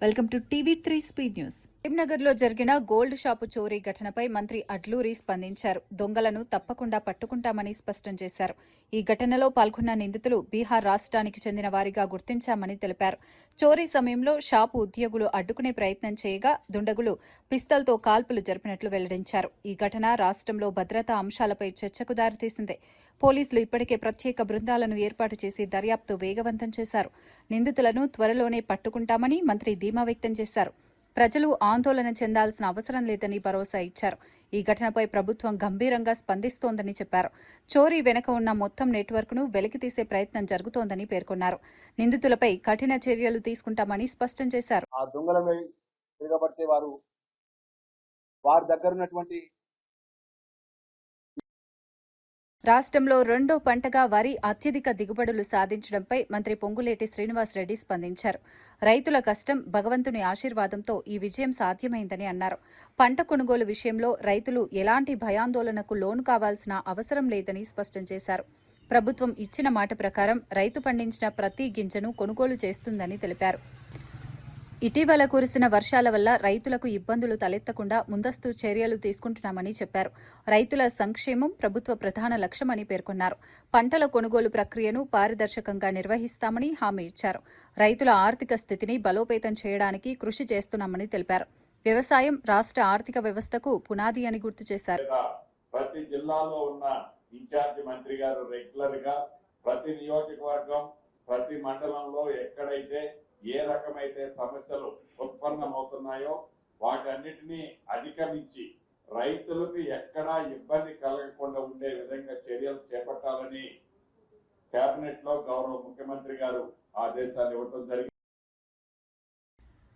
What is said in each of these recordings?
Welcome to TV three speed news. కరీంనగర్లో జరిగిన gold shop చోరీ ఘటనపై మంత్రి అడ్లూరి స్పందించారు. దొంగలను తప్పకుండా పట్టుకుంటామని స్పష్టం చేశారు. ఈ ఘటనలో పాల్గొన్న నిందితులు బీహార్ రాష్ట్రానికి చెందిన వారిగా గుర్తించామని తెలిపారు. చోరీ సమయంలో షాపు ఉద్యోగులు అడ్డుకునే ప్రయత్నం చేయగా దుండగులు పిస్తల్తో కాల్పులు జరిపినట్లు వెల్లడించారు. ఈ ఘటన రాష్ట్రంలో భద్రతా అంశాలపై చర్చకు దారితీసింది. పోలీసులు ఇప్పటికే ప్రత్యేక బృందాలను ఏర్పాటు చేసి దర్యాప్తు వేగవంతం చేశారు. నిందితులను త్వరలోనే పట్టుకుంటామని మంత్రి ధీమా వ్యక్తం చేశారు. ప్రజలు ఆందోళన చెందాల్సిన అవసరం లేదని భరోసా ఇచ్చారు. ఈ ఘటనపై ప్రభుత్వం గంభీరంగా స్పందిస్తోందని చెప్పారు. చోరీ వెనుక ఉన్న మొత్తం నెట్వర్క్ను వెలికితీసే ప్రయత్నం జరుగుతోందని పేర్కొన్నారు. నిందితులపై కఠిన చర్యలు తీసుకుంటామని స్పష్టం చేశారు. ఆ దొంగలపై తిరగబడితే వారి దగ్గర ఉన్నటువంటి రాష్ట్రంలో రెండో పంటగా వరి అత్యధిక దిగుబడులు సాధించడంపై మంత్రి పొంగులేటి శ్రీనివాసరెడ్డి స్పందించారు. రైతుల కష్టం, భగవంతుని ఆశీర్వాదంతో ఈ విజయం సాధ్యమైందని అన్నారు. పంట కొనుగోలు విషయంలో రైతులు ఎలాంటి భయాందోళనకు లోను కావాల్సిన అవసరం లేదని స్పష్టం చేశారు. ప్రభుత్వం ఇచ్చిన మాట ప్రకారం రైతు పండించిన ప్రతి గింజను కొనుగోలు చేస్తుందని తెలిపారు. ఇటీవల కురిసిన వర్షాల వల్ల రైతులకు ఇబ్బందులు తలెత్తకుండా ముందస్తు చర్యలు తీసుకుంటున్నామని చెప్పారు. రైతుల సంక్షేమం ప్రభుత్వ ప్రధాన లక్ష్యమని పేర్కొన్నారు. పంటల కొనుగోలు ప్రక్రియను పారదర్శకంగా నిర్వహిస్తామని హామీ ఇచ్చారు. రైతుల ఆర్థిక స్థితిని బలోపేతం చేయడానికి కృషి చేస్తున్నామని తెలిపారు. వ్యవసాయం రాష్ట్ర ఆర్థిక వ్యవస్థకు పునాది అని గుర్తు చేశారు. ప్రతి జిల్లాలో ఉన్న ఇన్ఛార్జి మంత్రి గారు రెగ్యులర్ గా ప్రతి నియోజకవర్గం, ప్రతి మండలంలో ఎక్కడైతే ఏ రకమైతే సమస్యలు ఉత్పన్నమవుతున్నాయో వాటన్నిటినీ అధిగమించి రైతులకు ఎక్కడా ఇబ్బంది కలగకుండా ఉండే విధంగా చర్యలు చేపట్టాలని కేబినెట్ లో గౌరవ ముఖ్యమంత్రి గారు ఆదేశాలు ఇవ్వడం జరిగింది.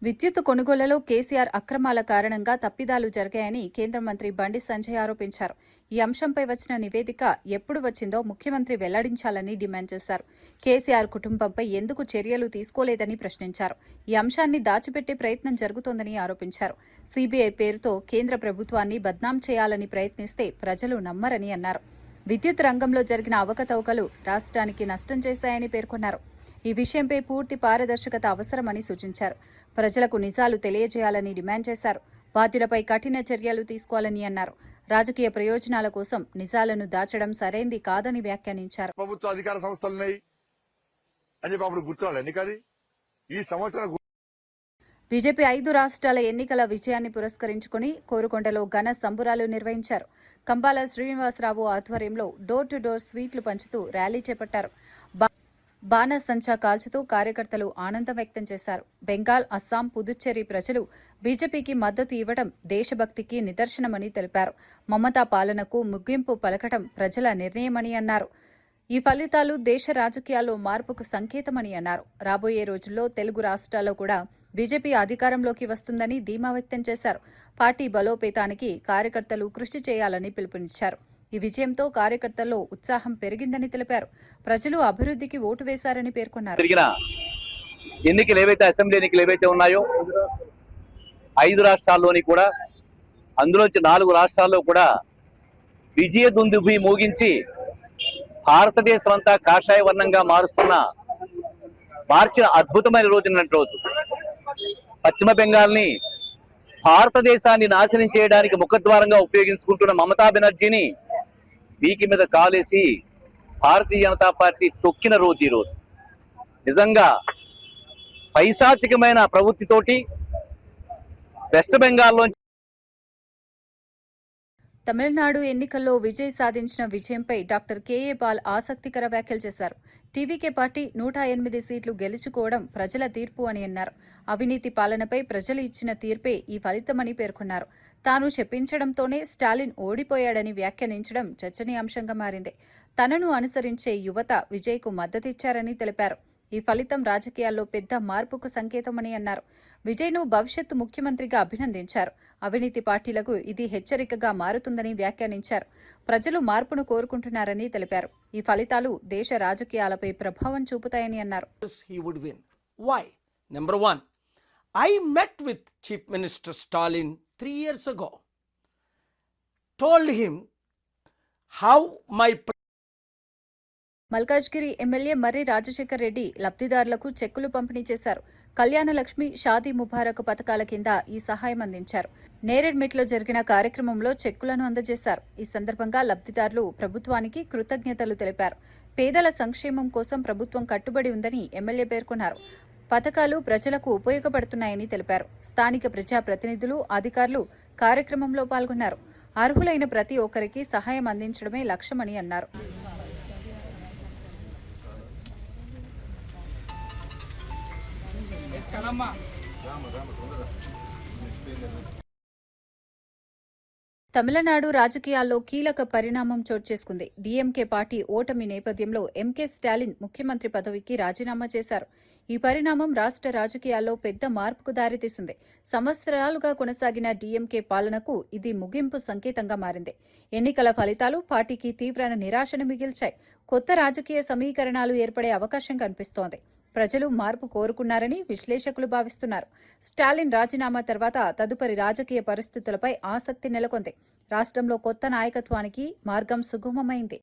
విద్యుత్ కొనుగోలులో కేసీఆర్ అక్రమాల కారణంగా తప్పిదాలు జరిగాయని కేంద్ర మంత్రి బండి సంజయ్ ఆరోపించారు. ఈ అంశంపై వచ్చిన నివేదిక ఎప్పుడు వచ్చిందో ముఖ్యమంత్రి వెల్లడించాలని డిమాండ్ చేశారు. కేసీఆర్ కుటుంబంపై ఎందుకు చర్యలు తీసుకోలేదని ప్రశ్నించారు. ఈ అంశాన్ని దాచిపెట్టే ప్రయత్నం జరుగుతోందని ఆరోపించారు. సీబీఐ పేరుతో కేంద్ర ప్రభుత్వాన్ని బద్నాం చేయాలని ప్రయత్నిస్తే ప్రజలు నమ్మరని అన్నారు. విద్యుత్ రంగంలో జరిగిన అవకతవకలు రాష్ట్రానికి నష్టం చేశాయని పేర్కొన్నారు. ఈ విషయంపై పూర్తి పారదర్శకత అవసరమని సూచించారు. ప్రజలకు నిజాలు తెలియజేయాలని డిమాండ్ చేశారు. బాధ్యులపై కఠిన చర్యలు తీసుకోవాలని అన్నారు. రాజకీయ ప్రయోజనాల కోసం నిజాలను దాచడం సరైంది కాదని వ్యాఖ్యానించారు. ప్రభుత్వ అధికార సంస్థలున్నాయి అని చెప్పి అప్పుడు గుర్తురాలి కానీ ఈ సంవత్సరం బీజేపీ 5 రాష్ట్రాల ఎన్నికల విజయాన్ని పురస్కరించుకుని కోరుకొండలో ఘన సంబురాలు నిర్వహించారు. కంబాల శ్రీనివాసరావు ఆధ్వర్యంలో డోర్ టు డోర్ స్వీట్లు పంచుతూ ర్యాలీ చేపట్టారు. బాణసంచా కాల్చుతూ కార్యకర్తలు ఆనందం వ్యక్తం చేశారు. బెంగాల్, అస్సాం, పుదుచ్చేరి ప్రజలు బీజేపీకి మద్దతు ఇవ్వడం దేశభక్తికి నిదర్శనమని తెలిపారు. మమతా పాలనకు ముగింపు పలకటం ప్రజల నిర్ణయమని అన్నారు. ఈ ఫలితాలు దేశ రాజకీయాల్లో మార్పుకు సంకేతమని అన్నారు. రాబోయే రోజుల్లో తెలుగు రాష్ట్రాల్లో కూడా బీజేపీ అధికారంలోకి వస్తుందని ధీమా వ్యక్తం చేశారు. పార్టీ బలోపేతానికి కార్యకర్తలు కృషి చేయాలని పిలుపునిచ్చారు. ఈ విజయంతో కార్యకర్తల్లో ఉత్సాహం పెరిగిందని తెలిపారు. ప్రజలు అభివృద్ధికి ఓటు వేశారని పేర్కొన్నారు. ఎన్నికలు ఏవైతే అసెంబ్లీ ఎన్నికలు ఏవైతే ఉన్నాయో 5 రాష్ట్రాల్లోని కూడా అందులోంచి 4 రాష్ట్రాల్లో కూడా విజయ దుందుభి మోగించి భారతదేశం అంతా కాషాయ వర్ణంగా మార్చిన అద్భుతమైన రోజు. పశ్చిమ బెంగాల్ని భారతదేశాన్ని నాశనం చేయడానికి ముఖద్వారంగా ఉపయోగించుకుంటున్న మమతా బెనర్జీని వీకి మీద కాలేసి భారతీయ జనతా పార్టీ తొక్కిన రోజు ఈ రోజు. నిజంగా పైశాచికమైన ప్రవృత్తితోటి వెస్ట్ బెంగాల్లో తమిళనాడు ఎన్నికల్లో విజయ్ సాధించిన విజయంపై డాక్టర్ కేఏ పాల్ ఆసక్తికర వ్యాఖ్యలు చేశారు. టీవీకే పార్టీ 108 సీట్లు గెలుచుకోవడం ప్రజల తీర్పు అని అన్నారు. అవినీతి పాలనపై ప్రజలు ఇచ్చిన తీర్పే ఈ ఫలితమని పేర్కొన్నారు. తాను చెప్పించడంతోనే స్టాలిన్ ఓడిపోయాడని వ్యాఖ్యానించడం చర్చనీయాంశంగా మారింది. తనను అనుసరించే యువత విజయ్కు మద్దతిచ్చారని తెలిపారు. ఈ ఫలితం రాజకీయాల్లో పెద్ద మార్పుకు సంకేతమని అన్నారు. విజయ్ను భవిష్యత్తు ముఖ్యమంత్రిగా అభినందించారు. అవినీతి పార్టీలకు ఇది హెచ్చరికగా మారుతుందని వ్యాఖ్యానించారు. ప్రజలు మార్పును కోరుకుంటున్నారని తెలిపారు. ఈ ఫలితాలు దేశ రాజకీయాలపై ప్రభావం చూపుతాయని అన్నారు. Number 1, I met with Chief Minister Stalin 3 years ago. Told him how my Malkajgiri MLA Marri Rajasekhar Reddy లబ్ధిదారులకు చెక్కులు పంపిణీ చేశారు. కళ్యాణలక్ష్మి, షాదీ ముబారక్ పథకాల కింద ఈ సహాయం అందించారు. నేరెడ్మిట్లో జరిగిన కార్యక్రమంలో చెక్కులను అందజేశారు. ఈ సందర్భంగా లబ్ధిదారులు ప్రభుత్వానికి కృతజ్ఞతలు తెలిపారు. పేదల సంక్షేమం కోసం ప్రభుత్వం కట్టుబడి ఉందని ఎమ్మెల్యే పేర్కొన్నారు. పథకాలు ప్రజలకు ఉపయోగపడుతున్నాయని తెలిపారు. స్థానిక ప్రజాప్రతినిధులు, అధికారులు కార్యక్రమంలో పాల్గొన్నారు. అర్హులైన ప్రతి ఒక్కరికి సహాయం అందించడమే లక్ష్యమని అన్నారు. తమిళనాడు రాజకీయాల్లో కీలక పరిణామం చోటు చేసుకుంది. డీఎంకే పార్టీ ఓటమి నేపథ్యంలో ఎంకే స్టాలిన్ ముఖ్యమంత్రి పదవికి రాజీనామా చేశారు. ఈ పరిణామం రాష్ట్ర రాజకీయాల్లో పెద్ద మార్పుకు దారితీసింది. సంవత్సరాలుగా కొనసాగిన డీఎంకే పాలనకు ఇది ముగింపు సంకేతంగా మారింది. ఎన్నికల ఫలితాలు పార్టీకి తీవ్ర నిరాశను మిగిల్చాయి. కొత్త రాజకీయ సమీకరణాలు ఏర్పడే అవకాశం కనిపిస్తోంది. ప్రజలు మార్పు కోరుకున్నారని విశ్లేషకులు భావిస్తున్నారు. స్టాలిన్ రాజీనామా తర్వాత తదుపరి రాజకీయ పరిస్థితులపై ఆసక్తి నెలకొంది. రాష్ట్రంలో కొత్త నాయకత్వానికి మార్గం సుగమమైంది.